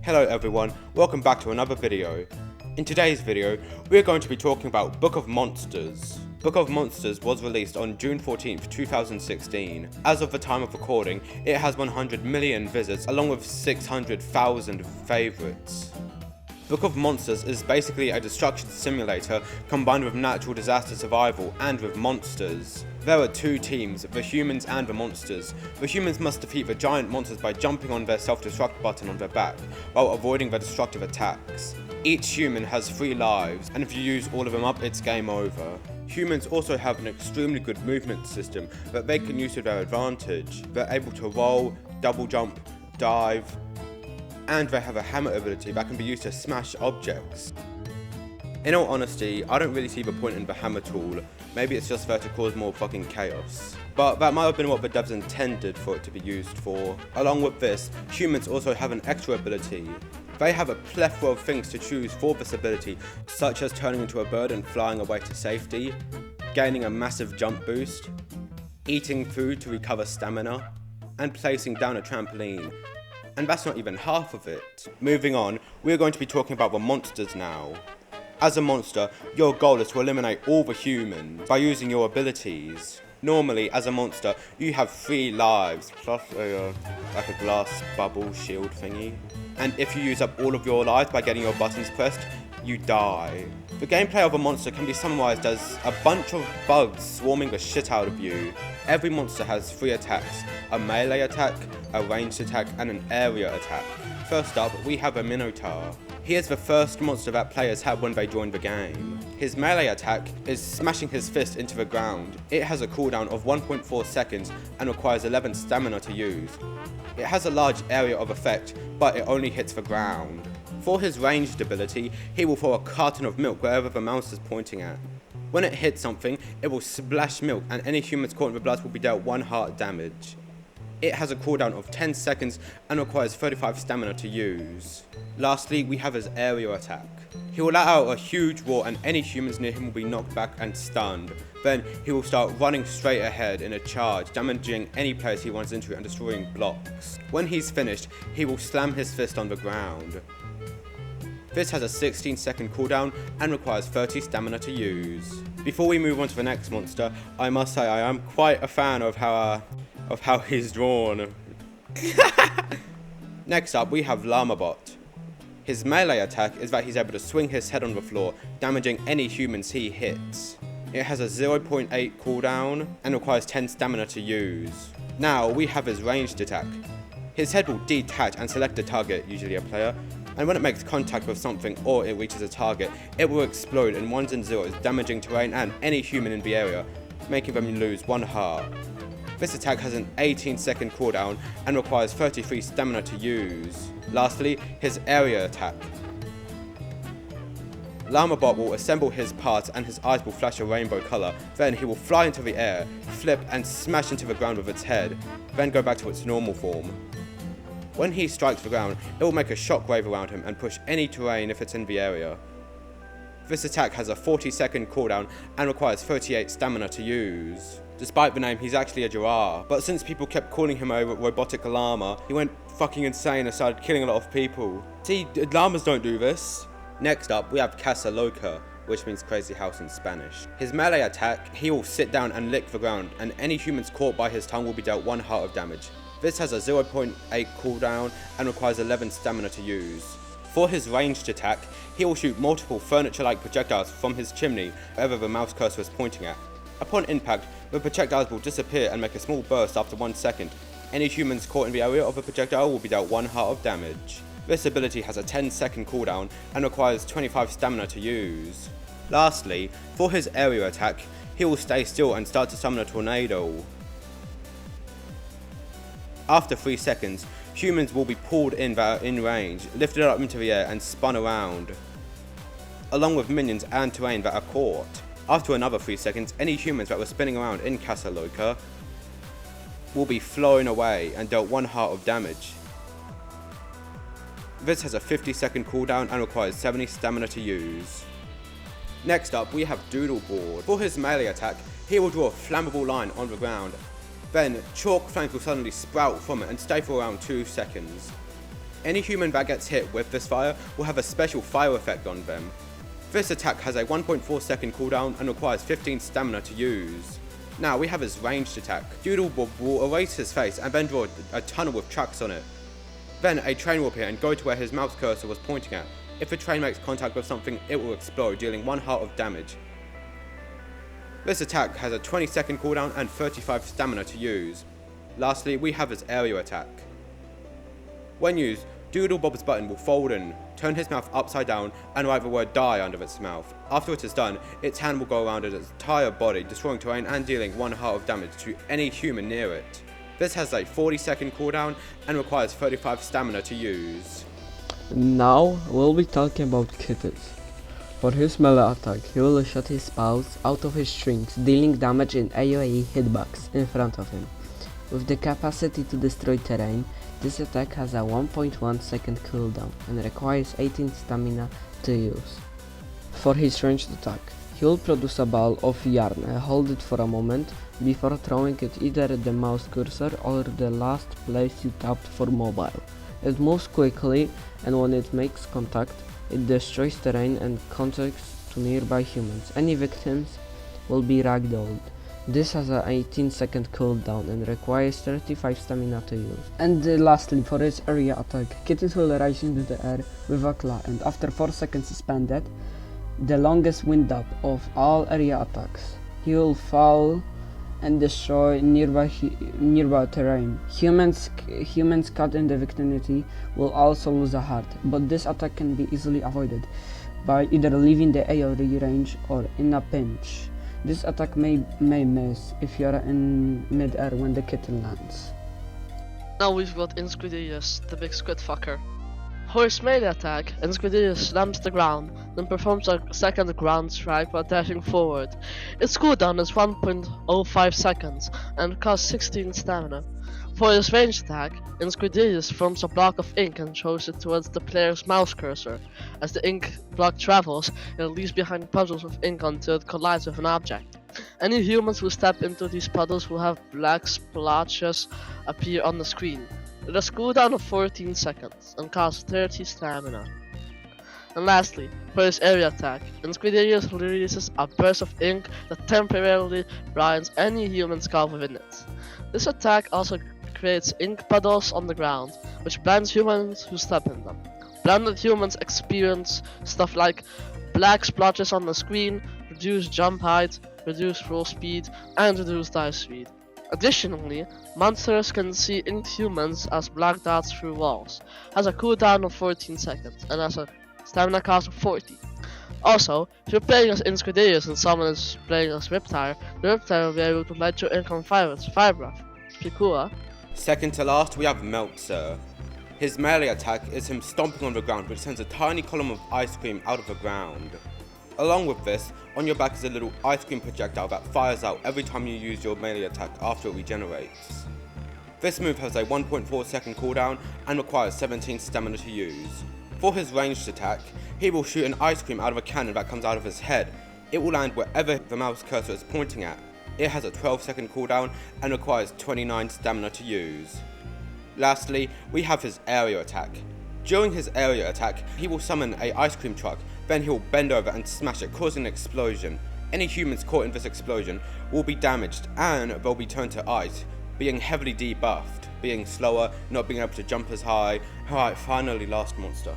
Hello everyone, welcome back to another video. In today's video, we are going to be talking about Book of Monsters. Book of Monsters was released on June 14th, 2016. As of the time of recording, it has 100 million visits along with 600,000 favourites. Book of Monsters is basically a destruction simulator combined with natural disaster survival and with monsters. There are two teams, the humans and the monsters. The humans must defeat the giant monsters by jumping on their self-destruct button on their back, while avoiding their destructive attacks. Each human has 3 lives, and if you use all of them up, it's game over. Humans also have an extremely good movement system that they can use to their advantage. They're able to roll, double jump, dive, and they have a hammer ability that can be used to smash objects. In all honesty, I don't really see the point in the hammer tool. Maybe it's just there to cause more fucking chaos. But that might have been what the devs intended for it to be used for. Along with this, humans also have an extra ability. They have a plethora of things to choose for this ability, such as turning into a bird and flying away to safety, gaining a massive jump boost, eating food to recover stamina, and placing down a trampoline. And that's not even half of it. Moving on, we're going to be talking about the monsters now. As a monster, your goal is to eliminate all the humans by using your abilities. Normally, as a monster, you have 3 lives, plus like a glass bubble shield thingy. And if you use up all of your lives by getting your buttons pressed, you die. The gameplay of a monster can be summarized as a bunch of bugs swarming the shit out of you. Every monster has 3 attacks, a melee attack, a ranged attack, and an area attack. First up, we have a Minotaur. He is the first monster that players have when they join the game. His melee attack is smashing his fist into the ground. It has a cooldown of 1.4 seconds and requires 11 stamina to use. It has a large area of effect, but it only hits the ground. For his ranged ability, he will throw a carton of milk wherever the mouse is pointing at. When it hits something, it will splash milk and any humans caught in the blast will be dealt 1 heart damage. It has a cooldown of 10 seconds and requires 35 stamina to use. Lastly, we have his area attack. He will let out a huge roar and any humans near him will be knocked back and stunned. Then he will start running straight ahead in a charge, damaging any players he runs into and destroying blocks. When he's finished, he will slam his fist on the ground. This has a 16-second cooldown and requires 30 stamina to use. Before we move on to the next monster, I must say I am quite a fan of how he's drawn. Next up, we have Llama-Bot. His melee attack is that he's able to swing his head on the floor, damaging any humans he hits. It has a 0.8 cooldown and requires 10 stamina to use. Now we have his ranged attack. His head will detach and select a target, usually a player, and when it makes contact with something or it reaches a target, it will explode in 1s and 0s, damaging terrain and any human in the area, making them lose 1 heart. This attack has an 18-second cooldown and requires 33 stamina to use. Lastly, his area attack. Llama-Bot will assemble his parts and his eyes will flash a rainbow colour. Then he will fly into the air, flip and smash into the ground with its head, then go back to its normal form. When he strikes the ground, it will make a shockwave around him and push any terrain if it's in the area. This attack has a 40-second cooldown and requires 38 stamina to use. Despite the name, he's actually a giraffe, but since people kept calling him a robotic llama, he went fucking insane and started killing a lot of people. See, llamas don't do this. Next up, we have Casa Loca, which means crazy house in Spanish. His melee attack, he will sit down and lick the ground, and any humans caught by his tongue will be dealt 1 heart of damage. This has a 0.8 cooldown and requires 11 stamina to use. For his ranged attack, he will shoot multiple furniture-like projectiles from his chimney wherever the mouse cursor is pointing at. Upon impact, the projectiles will disappear and make a small burst after 1 second. Any humans caught in the area of the projectile will be dealt 1 heart of damage. This ability has a 10-second cooldown and requires 25 stamina to use. Lastly, for his area attack, he will stay still and start to summon a tornado. After 3 seconds, humans will be pulled in that are in range, lifted up into the air and spun around, along with minions and terrain that are caught. After another 3 seconds, any humans that were spinning around in Casa Loca will be flown away and dealt 1 heart of damage. This has a 50-second cooldown and requires 70 stamina to use. Next up, we have Doodleboard. For his melee attack, he will draw a flammable line on the ground. Then, chalk flames will suddenly sprout from it and stay for around 2 seconds. Any human that gets hit with this fire will have a special fire effect on them. This attack has a 1.4 second cooldown and requires 15 stamina to use. Now we have his ranged attack. Doodlebob will erase his face and then draw a tunnel with tracks on it. Then a train will appear and go to where his mouse cursor was pointing at. If the train makes contact with something, it will explode, dealing 1 heart of damage. This attack has a 20 second cooldown and 35 stamina to use. Lastly, we have his area attack. When used, Doodlebob's button will fold in, turn his mouth upside down, and write the word die under its mouth. After it is done, its hand will go around its entire body, destroying terrain and dealing 1 heart of damage to any human near it. This has a 40 second cooldown and requires 35 stamina to use. Now we'll be talking about Kittens. For his melee attack, he will shoot his spouse out of his strings, dealing damage in AoE hitbox in front of him. With the capacity to destroy terrain, this attack has a 1.1 second cooldown and requires 18 stamina to use. For his ranged attack, he will produce a ball of yarn and hold it for a moment before throwing it either at the mouse cursor or the last place you tapped for mobile. It moves quickly, and when it makes contact, it destroys terrain and contacts to nearby humans. Any victims will be ragdolled. This has a 18 second cooldown and requires 35 stamina to use. And lastly, for its area attack, Kittens will rise into the air with a claw, and after 4 seconds suspended, the longest wind up of all area attacks. He will fall and destroy nearby terrain. Humans caught in the vicinity will also lose a heart, but this attack can be easily avoided by either leaving the AoE range or in a pinch. This attack may miss if you are in mid-air when the kitten lands. Now we've got Insquidarius, the big squid fucker. For his melee attack, Insquidarius slams the ground, then performs a second ground strike while dashing forward. Its cooldown is 1.05 seconds and costs 16 stamina. For his ranged attack, Insquidarius forms a block of ink and throws it towards the player's mouse cursor. As the ink block travels, it leaves behind puddles of ink until it collides with an object. Any humans who step into these puddles will have black splotches appear on the screen. It has a cooldown of 14 seconds and costs 30 stamina. And lastly, for his area attack, Insquidarius releases a burst of ink that temporarily blinds any human skull within it. This attack also creates ink puddles on the ground, which blinds humans who step in them. Blinded humans experience stuff like black splotches on the screen, reduced jump height, reduced roll speed, and reduced dive speed. Additionally, monsters can see inked humans as black dots through walls, has a cooldown of 14 seconds, and has a stamina cost of 40. Also, if you're playing as Insquidarius and someone is playing as Riptire, the Riptire will be able to light your ink on fire with fire breath. Pretty cool, huh? Second to last, we have Meltzer. His melee attack is him stomping on the ground, which sends a tiny column of ice cream out of the ground. Along with this, on your back is a little ice cream projectile that fires out every time you use your melee attack after it regenerates. This move has a 1.4 second cooldown and requires 17 stamina to use. For his ranged attack, he will shoot an ice cream out of a cannon that comes out of his head. It will land wherever the mouse cursor is pointing at. It has a 12 second cooldown and requires 29 stamina to use. Lastly, we have his area attack. During his area attack, he will summon an ice cream truck, then he will bend over and smash it, causing an explosion. Any humans caught in this explosion will be damaged and they'll be turned to ice, being heavily debuffed, being slower, not being able to jump as high. Alright, finally last monster.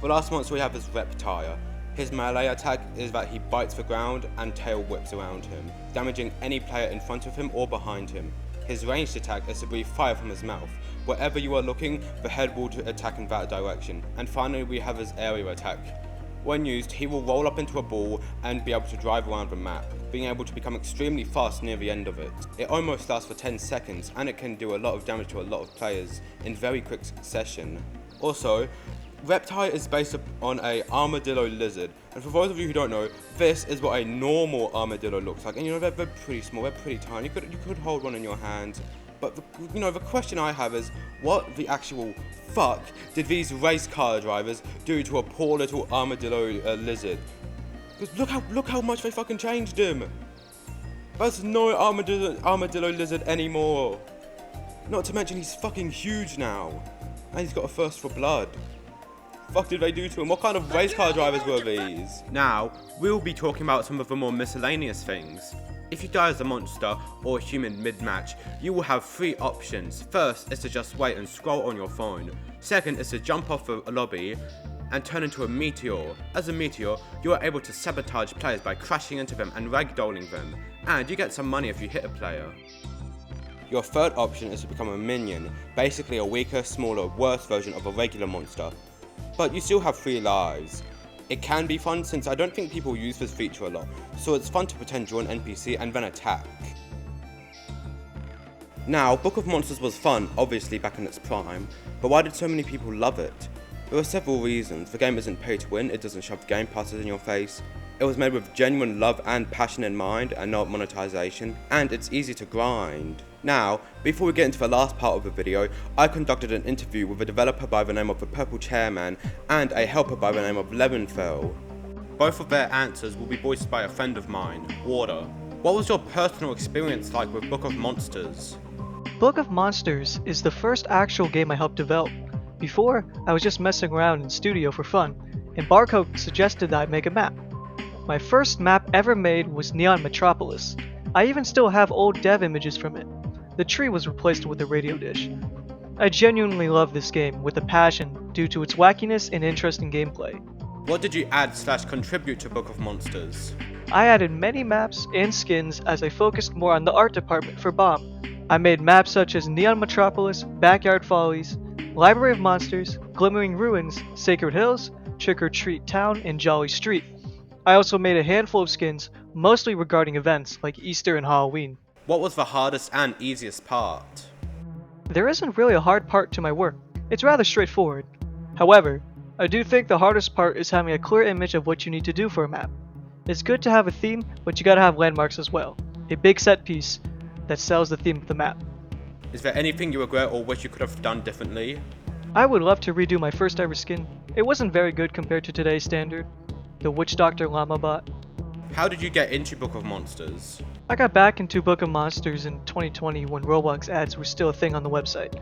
For last monster we have his Reptire. His melee attack is that he bites the ground and tail whips around him, damaging any player in front of him or behind him. His ranged attack is to breathe fire from his mouth. Wherever you are looking, the head will attack in that direction. And finally we have his area attack. When used, he will roll up into a ball and be able to drive around the map, being able to become extremely fast near the end of it. It almost lasts for 10 seconds and it can do a lot of damage to a lot of players in very quick succession. Also, Reptile is based on an armadillo lizard, and for those of you who don't know, this is what a normal armadillo looks like. And you know, they're pretty small, they're pretty tiny. You could hold one in your hand. But the question I have is, what the actual fuck did these race car drivers do to a poor little armadillo lizard? Because look how much they fucking changed him. There's no armadillo lizard anymore. Not to mention he's fucking huge now. And he's got a thirst for blood. Fuck did they do to him? What kind of race car drivers were these? Now, we'll be talking about some of the more miscellaneous things. If you die as a monster or a human mid-match, you will have 3 options. First is to just wait and scroll on your phone. Second is to jump off a lobby and turn into a meteor. As a meteor, you are able to sabotage players by crashing into them and ragdolling them, and you get some money if you hit a player. Your third option is to become a minion, basically a weaker, smaller, worse version of a regular monster. But you still have 3 lives. It can be fun since I don't think people use this feature a lot, so it's fun to pretend you're an NPC and then attack. Now, Book of Monsters was fun, obviously back in its prime, but why did so many people love it? There are several reasons. The game isn't pay to win, it doesn't shove game passes in your face. It was made with genuine love and passion in mind and not monetization, and it's easy to grind. Now, before we get into the last part of the video, I conducted an interview with a developer by the name of the Purple Chairman and a helper by the name of Levenfell. Both of their answers will be voiced by a friend of mine, Water. What was your personal experience like with Book of Monsters? Book of Monsters is the first actual game I helped develop. Before, I was just messing around in studio for fun, and Barcode suggested that I make a map. My first map ever made was Neon Metropolis. I even still have old dev images from it. The tree was replaced with a radio dish. I genuinely love this game with a passion due to its wackiness and interesting gameplay. What did you add/contribute to Book of Monsters? I added many maps and skins as I focused more on the art department for Bomb. I made maps such as Neon Metropolis, Backyard Follies, Library of Monsters, Glimmering Ruins, Sacred Hills, Trick or Treat Town, and Jolly Street. I also made a handful of skins, mostly regarding events like Easter and Halloween. What was the hardest and easiest part? There isn't really a hard part to my work. It's rather straightforward. However, I do think the hardest part is having a clear image of what you need to do for a map. It's good to have a theme, but you gotta have landmarks as well. A big set piece that sells the theme of the map. Is there anything you regret or wish you could have done differently? I would love to redo my first ever skin. It wasn't very good compared to today's standard. The Witch Doctor Llama bot. How did you get into Book of Monsters? I got back into Book of Monsters in 2020 when Roblox ads were still a thing on the website.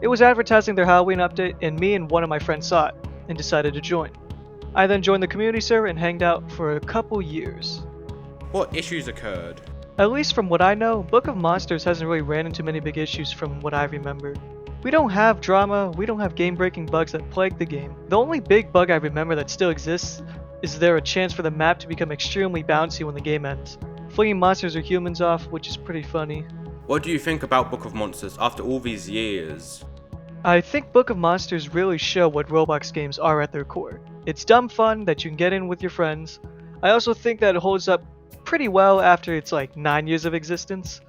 It was advertising their Halloween update, and me and one of my friends saw it and decided to join. I then joined the community server and hanged out for a couple years. What issues occurred? At least from what I know, Book of Monsters hasn't really ran into many big issues from what I remember. We don't have drama, we don't have game-breaking bugs that plague the game. The only big bug I remember that still exists is there a chance for the map to become extremely bouncy when the game ends, flinging monsters or humans off, which is pretty funny. What do you think about Book of Monsters after all these years? I think Book of Monsters really show what Roblox games are at their core. It's dumb fun that you can get in with your friends. I also think that it holds up pretty well after its like 9 years of existence.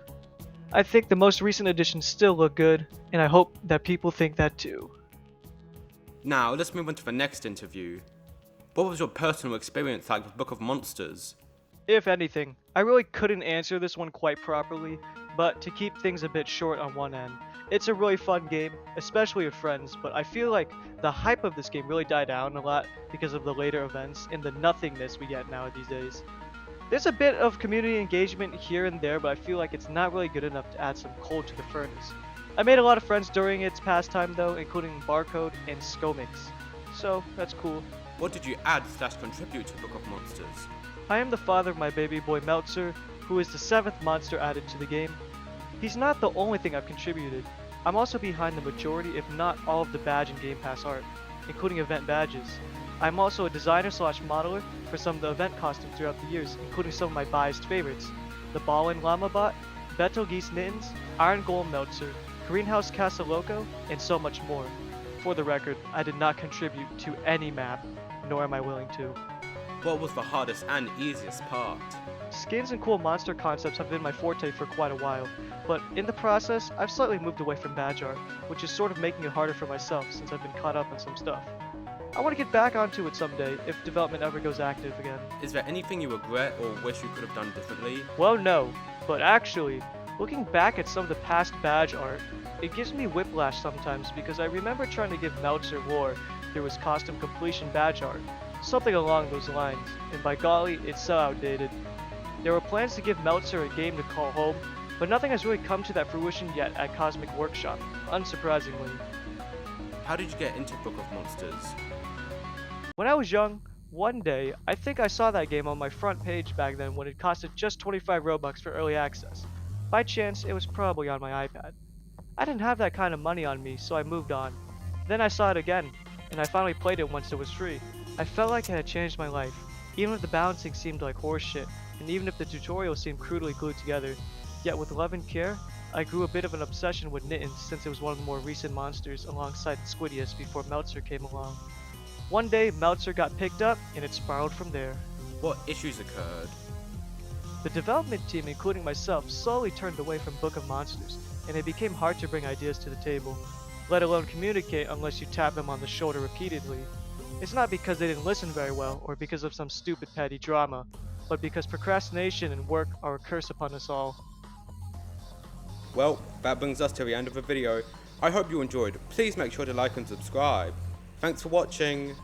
I think the most recent editions still look good, and I hope that people think that too. Now, let's move on to the next interview. What was your personal experience like with Book of Monsters? If anything, I really couldn't answer this one quite properly, but to keep things a bit short on one end, it's a really fun game, especially with friends, but I feel like the hype of this game really died down a lot because of the later events and the nothingness we get now these days. There's a bit of community engagement here and there, but I feel like it's not really good enough to add some coal to the furnace. I made a lot of friends during its pastime though, including Barcode and Skomix, so that's cool. What did you add/contribute to Book of Monsters? I am the father of my baby boy Meltzer, who is the 7th monster added to the game. He's not the only thing I've contributed. I'm also behind the majority, if not all, of the badge and Game Pass art, including event badges. I'm also a designer/modeler for some of the event costumes throughout the years, including some of my biased favorites: the Ballin Llama Bot, Betelgeuse Mittens, Iron Golem Meltzer, Greenhouse Casa Loco, and so much more. For the record, I did not contribute to any map, nor am I willing to. What was the hardest and easiest part? Skins and cool monster concepts have been my forte for quite a while, but in the process, I've slightly moved away from badge art, which is sort of making it harder for myself since I've been caught up on some stuff. I want to get back onto it someday, if development ever goes active again. Is there anything you regret or wish you could have done differently? Well, no, but actually, looking back at some of the past badge art, it gives me whiplash sometimes because I remember trying to give Meltzer lore through his costume completion badge art, something along those lines, and by golly, it's so outdated. There were plans to give Meltzer a game to call home, but nothing has really come to that fruition yet at Cosmic Workshop, unsurprisingly. how did you get into Book of Monsters? When I was young, one day, I think I saw that game on my front page back then when it costed just 25 Robux for early access. By chance, it was probably on my iPad. I didn't have that kind of money on me, so I moved on. Then I saw it again, and I finally played it once it was free. I felt like it had changed my life, even if the balancing seemed like horseshit, and even if the tutorial seemed crudely glued together. Yet with love and care, I grew a bit of an obsession with Nittens since it was one of the more recent monsters alongside the Squidius before Meltzer came along. One day, Meltzer got picked up, and it spiraled from there. What issues occurred? The development team, including myself, slowly turned away from Book of Monsters, and it became hard to bring ideas to the table, let alone communicate unless you tap them on the shoulder repeatedly. It's not because they didn't listen very well or because of some stupid petty drama, but because procrastination and work are a curse upon us all. Well, that brings us to the end of the video. I hope you enjoyed. Please make sure to like and subscribe. Thanks for watching.